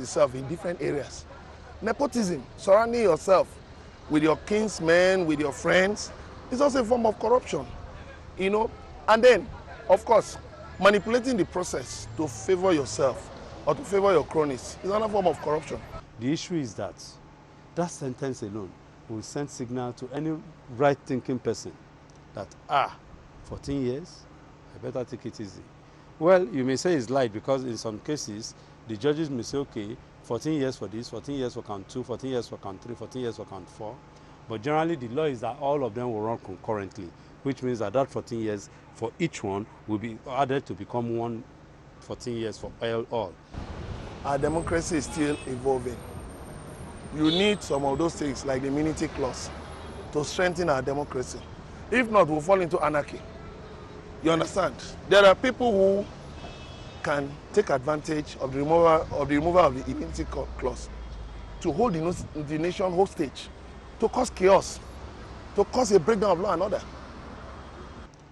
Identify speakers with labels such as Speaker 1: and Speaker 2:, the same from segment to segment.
Speaker 1: itself in different areas. Nepotism, surrounding yourself with your kinsmen, with your friends, is also a form of corruption, you know. And then, of course, manipulating the process to favor yourself or to favor your cronies is another form of corruption.
Speaker 2: The issue is that sentence alone will send signal to any right-thinking person that, 14 years, I better take it easy. Well, you may say it's light because in some cases, the judges may say, okay, 14 years for this, 14 years for count 2, 14 years for count 3, 14 years for count 4. But generally, the law is that all of them will run concurrently, which means that 14 years for each one will be added to become 14 years for all.
Speaker 1: Our democracy is still evolving. You need some of those things like the immunity clause to strengthen our democracy. If not, we'll fall into anarchy. You understand? There are people who can take advantage of the removal of the immunity clause to hold the nation hostage, to cause chaos, to cause a breakdown of law and order.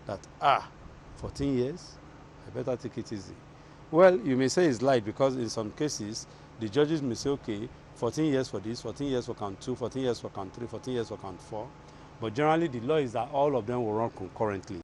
Speaker 2: That, 14 years, I better take it easy. Well, you may say it's light because in some cases, the judges may say, okay, 14 years for this, 14 years for count 2, 14 years for count 3, 14 years for count 4. But generally, the law is that all of them will run concurrently.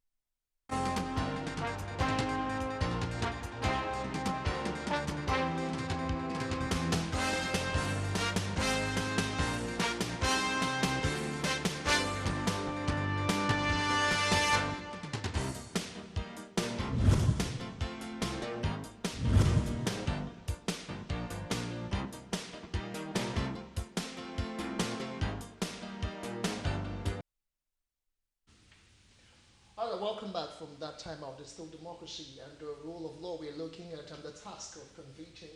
Speaker 3: Welcome back from that time of Still Democracy and the rule of law. We're looking at the task of convicting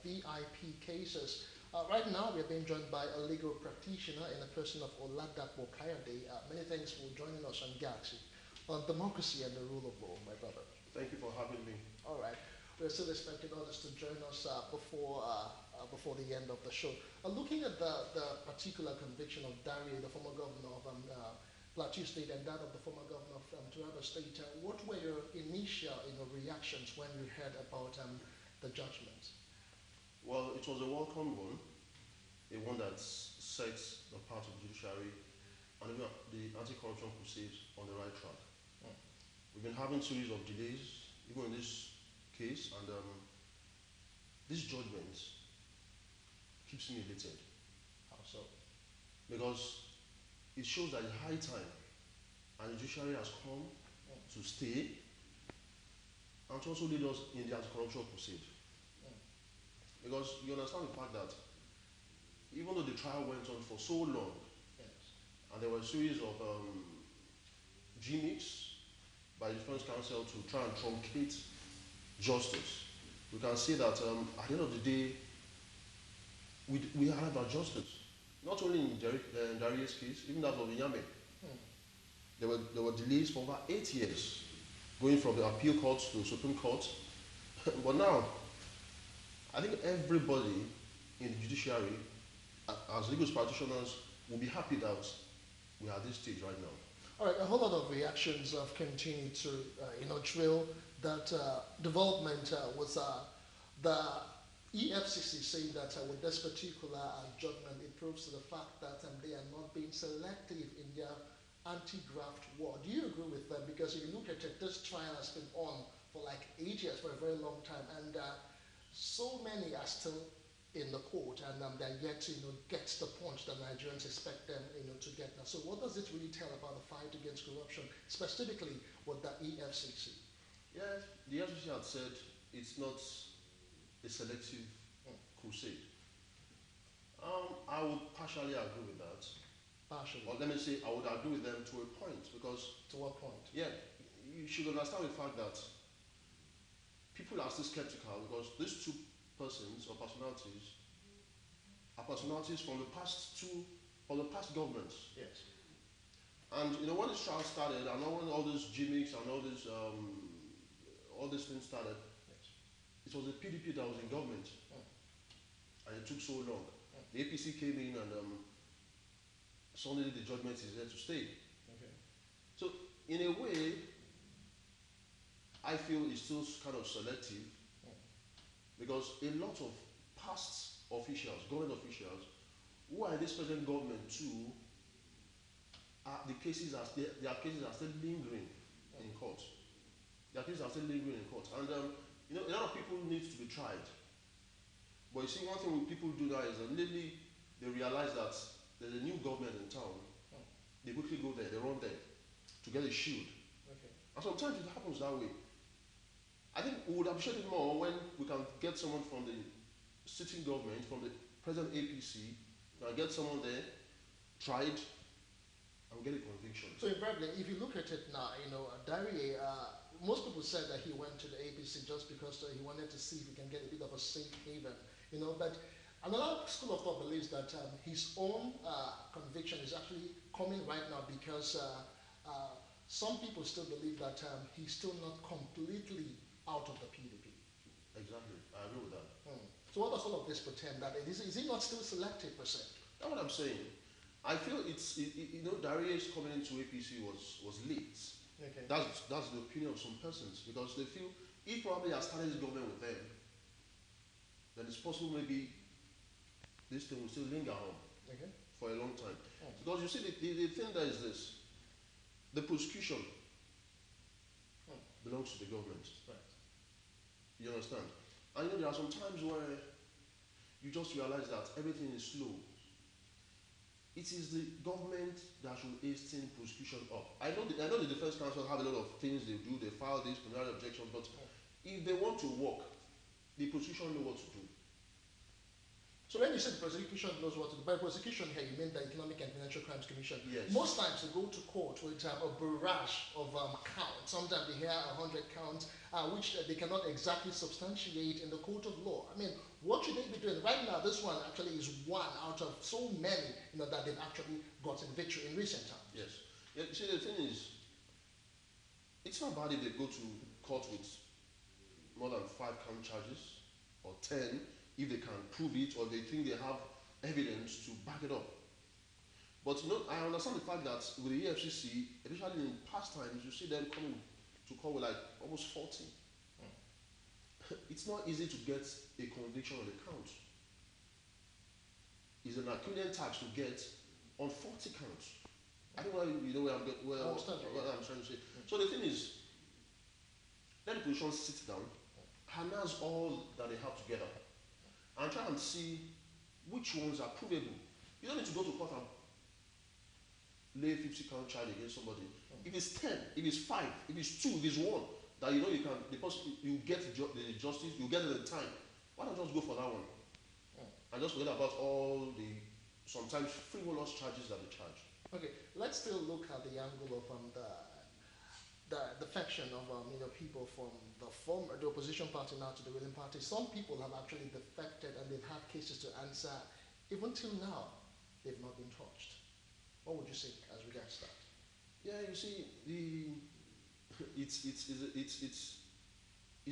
Speaker 3: VIP cases. Right now, we're being joined by a legal practitioner in the person of Oladapo Kayode. Many thanks for joining us on Galaxy on democracy and the rule of law, my brother.
Speaker 4: Thank you for having me.
Speaker 3: All right. We're still expecting others to join us before the end of the show. Looking at the particular conviction of Darie, the former governor of Plateau State, and that of the former governor from Taraba State, what were your initial reactions when you heard about the judgment?
Speaker 4: Well, it was a welcome one, a one that sets the part of the judiciary and even the anti-corruption crusade on the right track. We've been having series of delays, even in this case, and this judgment keeps me elated.
Speaker 3: How so?
Speaker 4: Because it shows that it's high time and the judiciary has come to stay and to also lead us in the anti-corruption crusade. Because you understand the fact that even though the trial went on for so long, and there were a series of gimmicks by the defense counsel to try and truncate justice, we can see that at the end of the day, we have our justice. Not only in Darie's case, even that of Inyame. There were delays for over 8 years, going from the appeal court to the Supreme Court. But now, I think everybody in the judiciary, as legal practitioners, will be happy that we are at this stage right now.
Speaker 3: All right, a whole lot of reactions have continued to, trail that development was the EFCC saying that with this particular judgment, it proves to the fact that they are not being selective in their anti-graft war. Do you agree with them? Because if you look at it, this trial has been on for like 8 years, for a very long time, and so many are still in the court, and they're yet to get the punch that Nigerians expect them to get now. So what does it really tell about the fight against corruption, specifically with the EFCC?
Speaker 4: Yes, the EFCC had said it's not a selective crusade. I would partially agree with that.
Speaker 3: Partially?
Speaker 4: Or let me say, I would agree with them to a point, because...
Speaker 3: To what point?
Speaker 4: Yeah, you should understand the fact that people are still skeptical, because these two persons or personalities are personalities from the past governments.
Speaker 3: Yes.
Speaker 4: And when this trial started, and when all these gimmicks and all these things started, it was the PDP that was in government, and it took so long. The APC came in, and suddenly the judgment is there to stay.
Speaker 3: Okay.
Speaker 4: So, in a way, I feel it's still kind of selective, because a lot of past officials, government officials, who are in this present government too, their cases are still lingering in court. Their cases are still lingering in court. And you know, a lot of people need to be tried. But you see, one thing people do now is immediately they realize that there's a new government in town. They quickly go there, they run there to get a shield.
Speaker 3: Okay.
Speaker 4: And sometimes it happens that way. I think we would appreciate it more when we can get someone from the sitting government, from the present APC, and get someone there, tried, and get a conviction.
Speaker 3: So invariably, if you look at it now, you know, Darie, most people said that he went to the APC just because he wanted to see if he can get a bit of a safe haven, you know, but another school of thought believes that his own conviction is actually coming right now because some people still believe that he's still not completely out of the PDP.
Speaker 4: Exactly, I agree with that.
Speaker 3: So what does all of this pretend? That is he not still selective per se?
Speaker 4: That's what I'm saying. I feel you know, Darie's coming into APC was late.
Speaker 3: Okay.
Speaker 4: That's the opinion of some persons because they feel he probably has started his government with them. Then it's possible maybe this thing will still linger on for a long time. Because you see, the thing there is this: the prosecution belongs to the government.
Speaker 3: Right.
Speaker 4: You understand? And you know, there are some times where you just realize that everything is slow. It is the government that should hasten prosecution up. I know the defense counsel have a lot of things they do. They file these plenary objections, but if they want to work, the prosecution know what to do.
Speaker 3: So when you say the prosecution knows what to do, by prosecution here you mean the Economic and Financial Crimes Commission.
Speaker 4: Yes.
Speaker 3: Most times they go to court with a barrage of counts. Sometimes they hear 100 counts, which they cannot exactly substantiate in the court of law. I mean, what should they be doing? Right now, this one actually is one out of so many, you know, that they've actually gotten victory in recent times.
Speaker 4: Yes. Yeah, you see, the thing is, it's not bad if they go to court with more than 5 count charges or 10 if they can prove it or they think they have evidence to back it up. But you know, I understand the fact that with the EFCC, especially in past times, you see them coming to court with like almost 40. It's not easy to get a conviction on the count. It's an Herculean task to get on 40 counts. I don't know you know where I'm trying to say. So the thing is, let the position sit down, harness all that they have together, and try and see which ones are provable. You don't need to go to court and lay 50 count charge against somebody. If it's 10, if it's 5, if it's 2, if it's 1, that you know you can, because you get the justice, you get it in time. Why not just go for that one? And just forget about all the sometimes frivolous charges that they charge.
Speaker 3: Okay, let's still look at the angle of the defection of you know, people from the opposition party now to the ruling party. Some people have actually defected and they've had cases to answer. Even till now, they've not been touched. What would you say as regards that?
Speaker 4: Yeah, you see, it's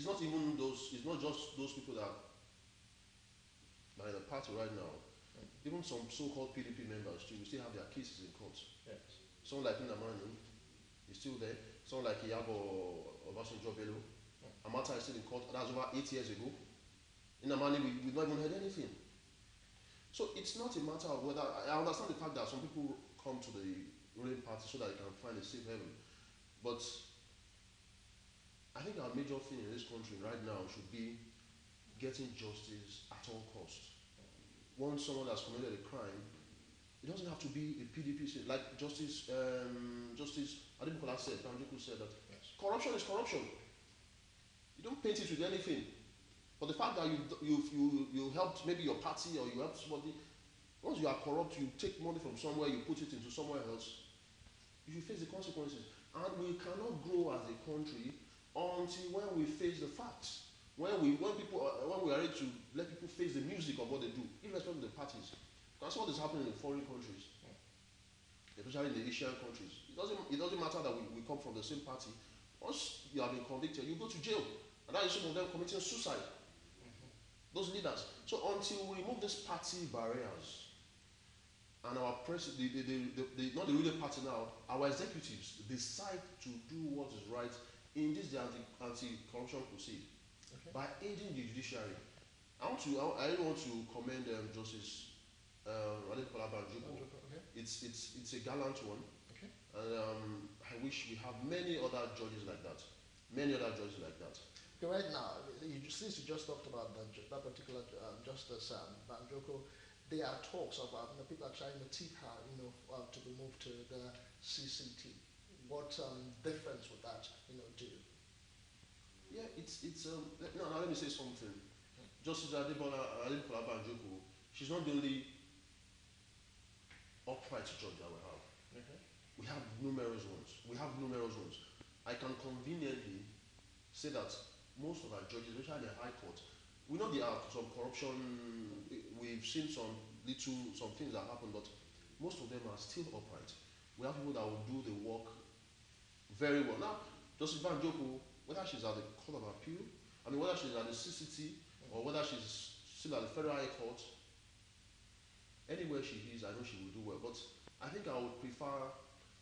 Speaker 4: not even those. It's not just those people that are in the party right now. Even some so-called PDP members too, we still have their cases in court.
Speaker 3: Yes.
Speaker 4: Someone like Nnamani is still there. Someone like Iyabo Obasanjo Bello. Amata is still in court. That was over 8 years ago. Nnamani, we've not even heard anything. So it's not a matter of whether, I understand the fact that some people come to the ruling party so that they can find a safe haven. But I think our major thing in this country right now should be getting justice at all costs. Once someone has committed a crime, it doesn't have to be a PDP state. Like Justice Adebukola said, said that corruption is corruption. You don't paint it with anything. But the fact that you helped maybe your party or you helped somebody, once you are corrupt, you take money from somewhere, you put it into somewhere else, you should face the consequences. And we cannot grow as a country until when we face the facts. When we are ready to let people face the music of what they do, irrespective of the parties. That's what is happening in foreign countries, especially in the Asian countries. It doesn't matter that we come from the same party. Once you have been convicted, you go to jail. And that is some of them committing suicide. Those leaders. So until we remove these party barriers, and our president, not the ruling party now, our executives decide to do what is right in this anti-corruption crusade by aiding the judiciary I really want to commend Justice Banjuku.
Speaker 3: Okay.
Speaker 4: It's a gallant one,
Speaker 3: Okay.
Speaker 4: and I wish we have many other judges like that. Many other judges like that.
Speaker 3: Okay, right now, since you just talked about that particular Justice Banjoko, there are talks of people are trying to tip her, to be moved to the CCT. What difference would that, do?
Speaker 4: Yeah, now let me say something. Justice Adebola Banjoko, she's not the only upright judge that we have.
Speaker 3: Okay.
Speaker 4: We have numerous ones. I can conveniently say that most of our judges, especially the High Court, we know there are some corruption. We've seen some things that happen, but most of them are still upright. We have people that will do the work very well. Now, Justice Banjoko, whether she's at the Court of Appeal, whether she's at the CCT, or whether she's still at the Federal High Court, anywhere she is, I know she will do well. But I think I would prefer,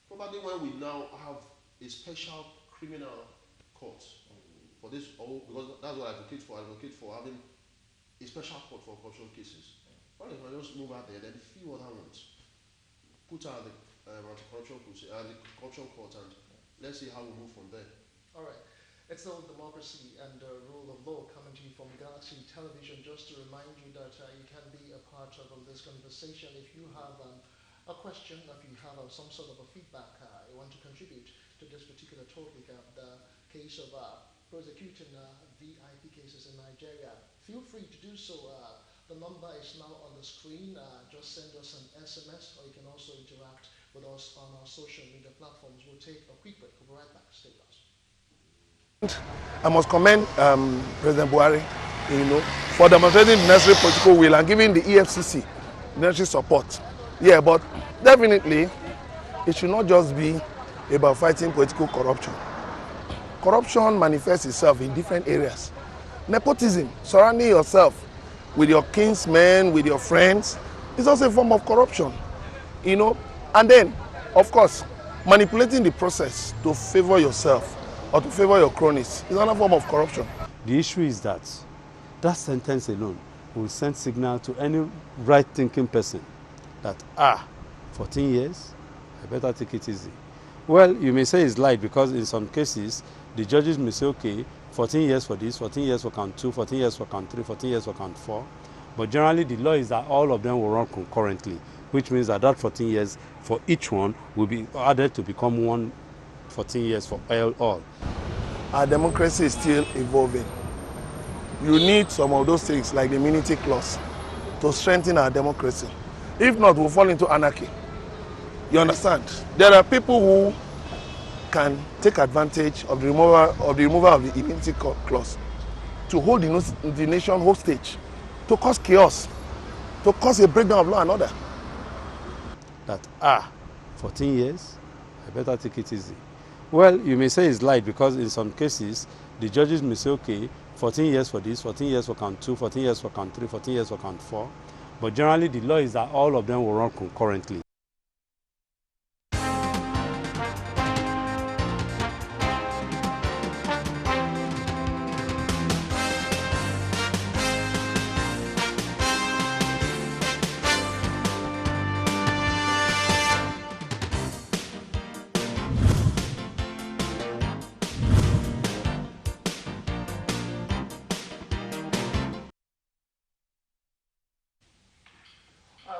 Speaker 4: probably when we now have a special criminal court for this, because that's what I advocate for. I advocate for having a special court for corruption cases. Why don't I just move out there, then a few other ones, put her at the anti-corruption court, and let's see how we move from there.
Speaker 3: All right. It's still democracy and rule of law coming to you from Galaxy Television. Just to remind you that you can be a part of this conversation. If you have a question, if you have some sort of a feedback, you want to contribute to this particular topic, the case of prosecuting VIP cases in Nigeria, feel free to do so. The number is now on the screen. Just send us an SMS, or you can also interact with us on our social media platforms. We'll take a quick break. We'll be right back. Stay with us.
Speaker 1: I must commend President Buhari, for demonstrating the necessary political will and giving the EFCC the necessary support. Yeah, but definitely it should not just be about fighting political corruption. Corruption manifests itself in different areas. Nepotism, surrounding yourself with your kinsmen, with your friends, is also a form of corruption. And then, of course, manipulating the process to favor yourself or to favor your cronies is another form of corruption.
Speaker 2: The issue is that sentence alone will send signal to any right-thinking person that, 14 years, I better take it easy. Well, you may say it's light because in some cases, the judges may say, okay, 14 years for this, 14 years for count 2, 14 years for count 3, 14 years for count 4. But generally, the law is that all of them will run concurrently, which means that 14 years for each one will be added to become 14 years for all.
Speaker 1: Our democracy is still evolving. You need some of those things like the immunity clause to strengthen our democracy. If not, we'll fall into anarchy. You understand? There are people who can take advantage of the removal of the immunity clause to hold the nation hostage, to cause chaos, to cause a breakdown of law and order.
Speaker 2: That 14 years, I better take it easy. Well, you may say it's light because in some cases, the judges may say, okay, 14 years for this, 14 years for count 2, 14 years for count 3, 14 years for count 4. But generally, the law is that all of them will run concurrently.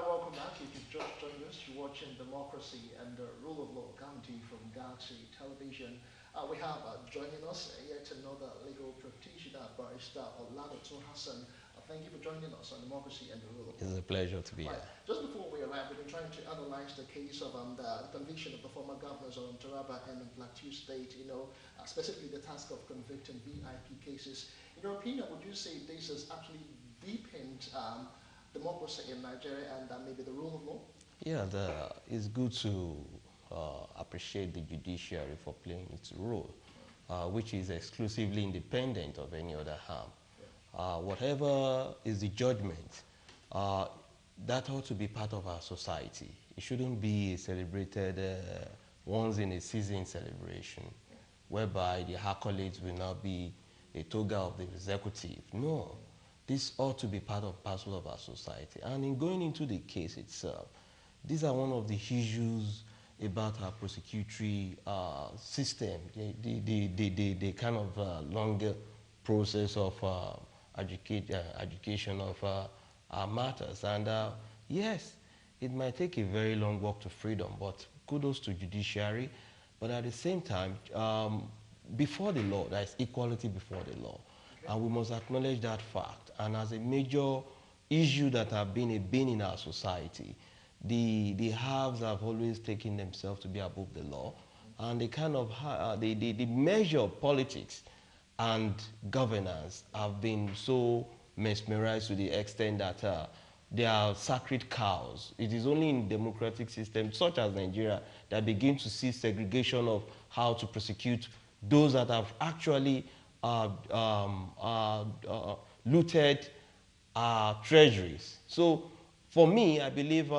Speaker 3: Welcome back. If you've just joined us, you're watching Democracy and Rule of Law coming to you from Galaxy Television. We have joining us yet another legal practitioner, Barrister Oladato Hassan. Thank you for joining us on Democracy and Rule of Law.
Speaker 5: It's a pleasure to be here.
Speaker 3: Just before we arrive, we've been trying to analyze the case of the conviction of the former governors of Taraba and Plateau State, specifically the task of convicting VIP cases. In your opinion, would you say this has actually deepened democracy in Nigeria and maybe the rule of law?
Speaker 5: Yeah, it's good to appreciate the judiciary for playing its role, which is exclusively independent of any other harm. Whatever is the judgment, that ought to be part of our society. It shouldn't be a celebrated once in a season celebration, whereby the accolades will now be a toga of the executive. No. this ought to be part and parcel of our society. And in going into the case itself, these are one of the issues about our prosecutory system, the kind of longer process of education of our matters. And yes, it might take a very long walk to freedom, but kudos to judiciary. But at the same time, before the law, there is equality before the law. Okay. And we must acknowledge that fact. And as a major issue that have been a bane in our society, the haves have always taken themselves to be above the law. And the kind of, the measure of politics and governance have been so mesmerized to the extent that they are sacred cows. It is only in democratic systems such as Nigeria that begin to see segregation of how to prosecute those that have actually looted treasuries. So for me, I believe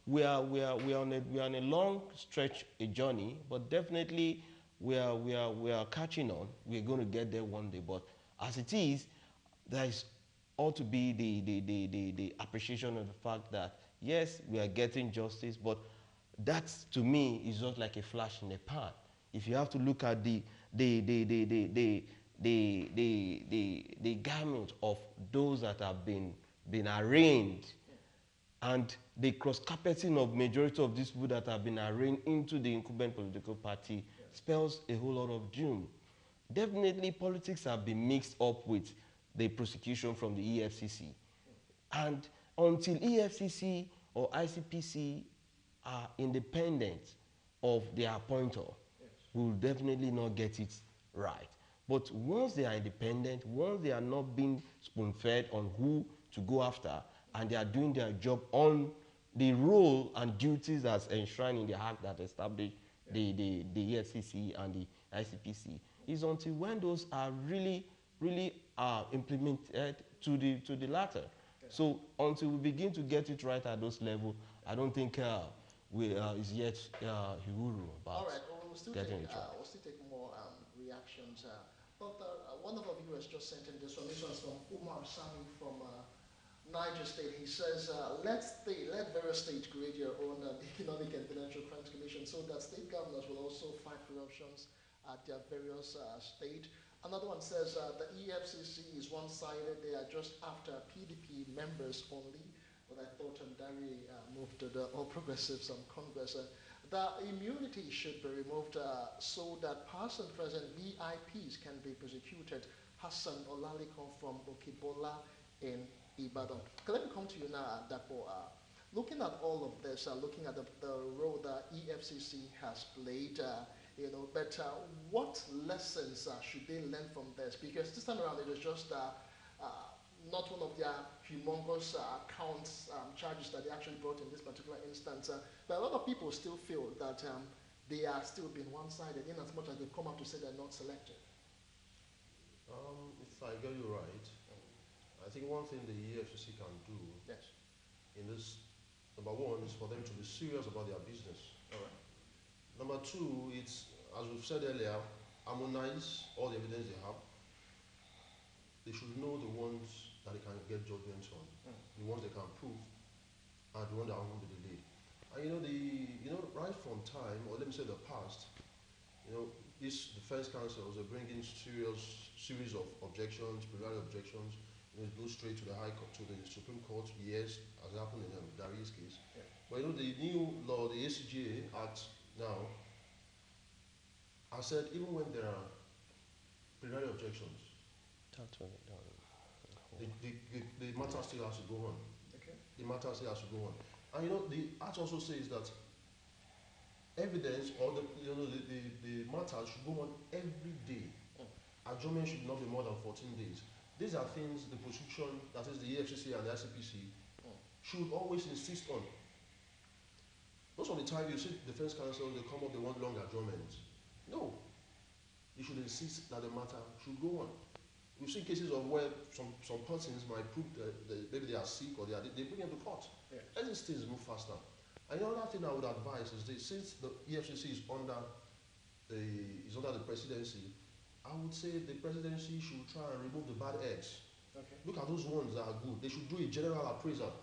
Speaker 5: we are on a long stretch, a journey, but definitely we are catching on. We're going to get there one day. But as it is, there is ought to be the appreciation of the fact that yes, we are getting justice, but that to me is just like a flash in the pan. If you have to look at the garment of those that have been arraigned, and the cross-carpeting of majority of these people that have been arraigned into the incumbent political party spells a whole lot of doom. Definitely politics have been mixed up with the prosecution from the EFCC. And until EFCC or ICPC are independent of their appointer, we will definitely not get it right. But once they are independent, once they are not being spoon-fed on who to go after, and they are doing their job on the role and duties as enshrined in the act that established the EFCC and the ICPC, is until when those are really implemented to the latter. So until we begin to get it right at those levels, I don't think is yet hurry about
Speaker 3: all right, well, we'll still
Speaker 5: getting
Speaker 3: take,
Speaker 5: it right.
Speaker 3: we'll still take more reactions. But one of our viewers just sent in this one. This one's from Umar Sami from Niger State. He says, let various states create your own economic and financial crimes commission so that state governors will also fight corruptions at their various state. Another one says the EFCC is one-sided. They are just after PDP members only. But I thought Dari moved to the All Progressives Congress. The immunity should be removed so that past and present VIPs can be prosecuted. Hassan Olaliko from Okibola in Ibadan. Let me come to you now, Dapo. Looking at all of this, looking at the role that EFCC has played, but what lessons should they learn from this? Because this time around it was just not one of their humongous charges that they actually brought in this particular instance. But a lot of people still feel that they are still being one-sided in as much as they've come out to say they're not selected.
Speaker 4: If I get you right, I think one thing the EFCC can do in this, number one, is for them to be serious about their business.
Speaker 3: All right.
Speaker 4: Number two, it's, as we've said earlier, harmonize all the evidence they have. They should know the ones that they can get judgments on, the ones they can prove, and the ones that won't be delayed. And right from time, or let me say the past, these defense counsels are bringing series of objections, preliminary objections. It goes straight to the High Court, to the Supreme Court, yes, as happened in Darius case. Yeah. But the new law, the ACGA Act now, I said even when there are preliminary objections, the matter still has to go on. Okay. The matter still has to go on. And the Act also says that evidence or the matter should go on every day. Adjournment should not be more than 14 days. These are things the prosecution, that is the EFCC and the ICPC, should always insist on. Most of the time you see defense counsel, they come up, they want long adjournments. No. You should insist that the matter should go on. We've seen cases of where some persons might prove that maybe they are sick or they bring them to court. Yeah. Let these things move faster. And the other thing I would advise is this: since the EFCC is under the presidency, I would say the presidency should try and remove the bad eggs
Speaker 3: Okay.
Speaker 4: Look at those ones that are good. They should do a general appraisal.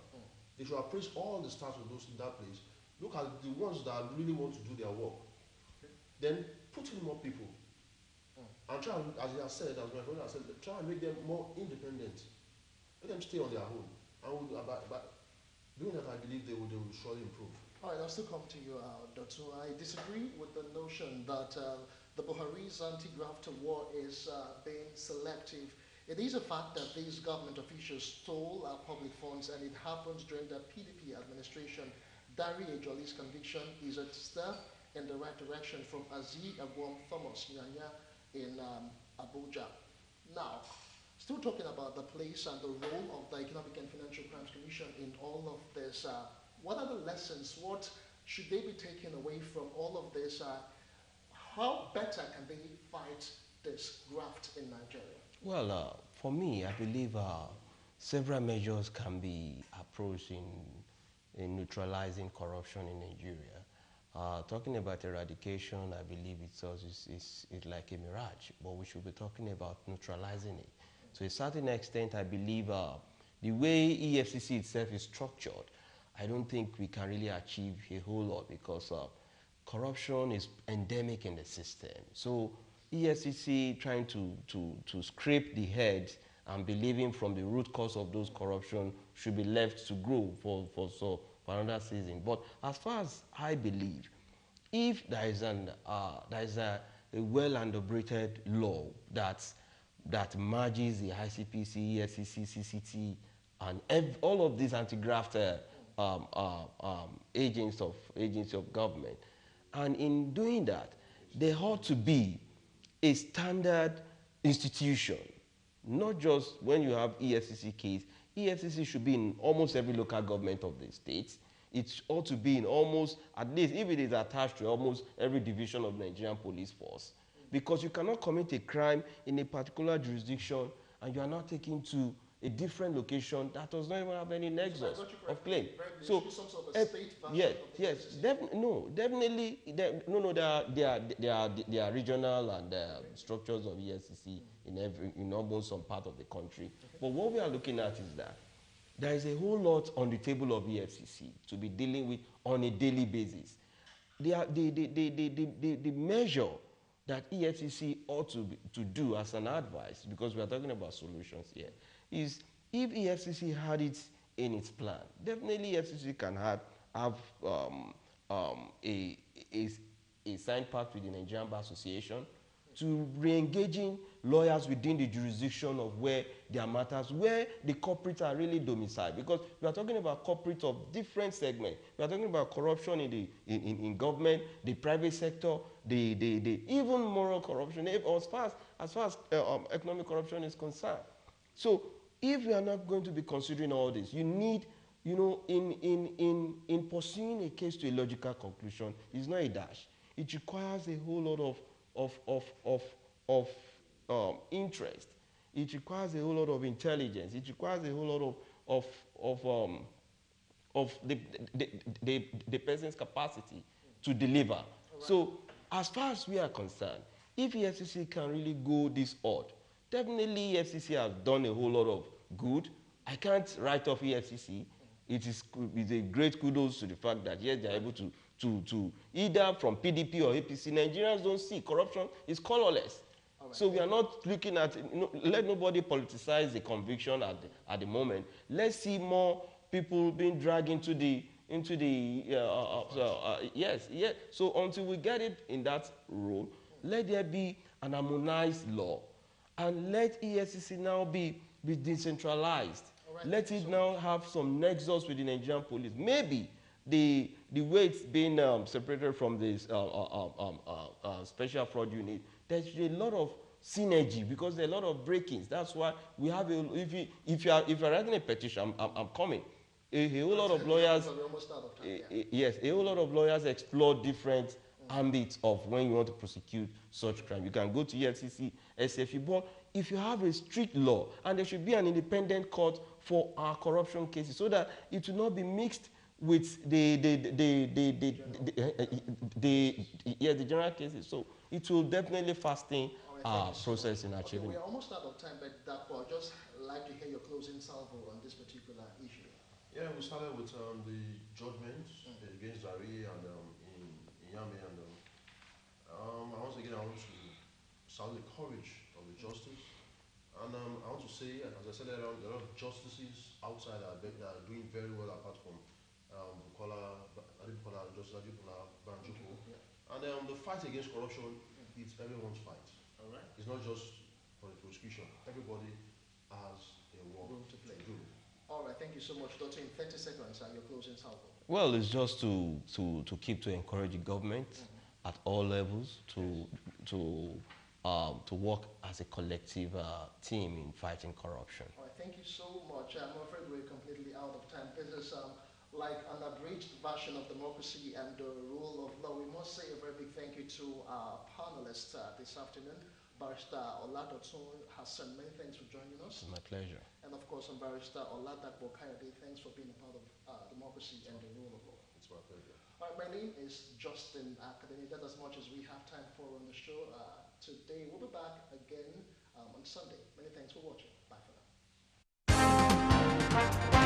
Speaker 4: They should appraise all the staff of those in that place. Look at the ones that really want to do their work. Then put in more people. And try, as you have said, as my brother has said, try and make them more independent. Let them stay on their own. And by doing that, I believe they will surely improve.
Speaker 3: All right, I'll still come to you, Dr. I disagree with the notion that the Buhari's anti-graft war is being selective. It is a fact that these government officials stole our public funds, and it happens during the PDP administration. Dari Ejoli's conviction is a step in the right direction from Aziz Agwam Thomas Nyanya in Abuja. Now, still talking about the place and the role of the Economic and Financial Crimes Commission in all of this, what are the lessons? What should they be taking away from all of this? How better can they fight this graft in Nigeria?
Speaker 5: Well, for me, I believe several measures can be approached in neutralizing corruption in Nigeria. Talking about eradication, I believe it's like a mirage, but we should be talking about neutralizing it. To a certain extent, I believe the way EFCC itself is structured, I don't think we can really achieve a whole lot because corruption is endemic in the system. So EFCC trying to scrape the head and believing from the root cause of those corruption should be left to grow for another season. But as far as I believe, if there is a well elaborated law that merges the ICPC, EFCC, CCT, and all of these anti-graft agents of government, and in doing that, there ought to be a standard institution, not just when you have EFCC case. EFCC should be in almost every local government of the state. It ought to be in almost, at least if it is attached to almost every division of the Nigerian police force. Because you cannot commit a crime in a particular jurisdiction and you are not taken to a different location that does not even have any nexus of claim. So, yes, definitely, there are regional and structures of EFCC in almost some part of the country. But what we are looking at is that there is a whole lot on the table of EFCC to be dealing with on a daily basis. The measure that EFCC ought to do as an advice, because we are talking about solutions here, is if EFCC had it in its plan, definitely EFCC can have a signed pact with the Nigerian Bar Association to re-engaging lawyers within the jurisdiction of where there are matters, where the culprits are really domiciled. Because we are talking about culprits of different segments. We are talking about corruption in government, the private sector, the even moral corruption, as far as economic corruption is concerned. So if we are not going to be considering all this, you need, in pursuing a case to a logical conclusion, it's not a dash. It requires a whole lot of interest. It requires a whole lot of intelligence. It requires a whole lot of the person's capacity to deliver. Right. So as far as we are concerned, if EFCC can really go this odd, definitely EFCC has done a whole lot of good. I can't write off EFCC. It's a great kudos to the fact that yes, they're able to either from PDP or APC. Nigerians don't see corruption is colorless. Right. So we are not looking at, let nobody politicize the conviction at the moment. Let's see more people being dragged into the yes. So until we get it in that role, let there be an harmonized law, and let EFCC now be decentralized. Right. Let it now have some nexus with the Nigerian police. Maybe the way it's being separated from this special fraud unit, there's a lot of synergy because there are a lot of break-ins. That's why we have if you're writing a petition, I'm coming. A whole lot of lawyers, yes, a whole lot of lawyers explore different ambits of when you want to prosecute such crime. You can go to EFCC, SFU, but if you have a strict law, and there should be an independent court for our corruption cases, so that it will not be mixed with the general cases. So it will definitely fasten process in
Speaker 3: Okay,
Speaker 5: achieving.
Speaker 3: we are almost out of time, but I'd just like to hear your closing salvo on this particular issue.
Speaker 4: Yeah, we started with the judgment against Zari and in Yame, and once again I want to salute the courage of the justice, and I want to say, as I said earlier, there are a lot of justices outside that are doing very well apart from Justice Adibukola Banjuko, and the fight against corruption is everyone's fight.
Speaker 3: All right.
Speaker 4: It's not just for the prosecution. Everybody has a work
Speaker 3: Room to play.
Speaker 4: do.
Speaker 3: All right, thank you so much, Doctor. In 30 seconds, your closing salvo.
Speaker 5: Well, it's just to keep to encourage the government at all levels to work as a collective team in fighting corruption.
Speaker 3: All right, thank you so much. I'm afraid we're completely out of time. This is like an abridged version of democracy and the rule of law. We must say a very big thank you to our panelists this afternoon. Barrister Oladotun Hassan, many thanks for joining us.
Speaker 5: It's my pleasure.
Speaker 3: And of course, Barrister Oladapo Kayode, thanks for being a part of democracy and the rule of law.
Speaker 4: It's my pleasure.
Speaker 3: All right, my name is Justin Academy. That's as much as we have time for on the show today. We'll be back again on Sunday. Many thanks for watching. Bye for now.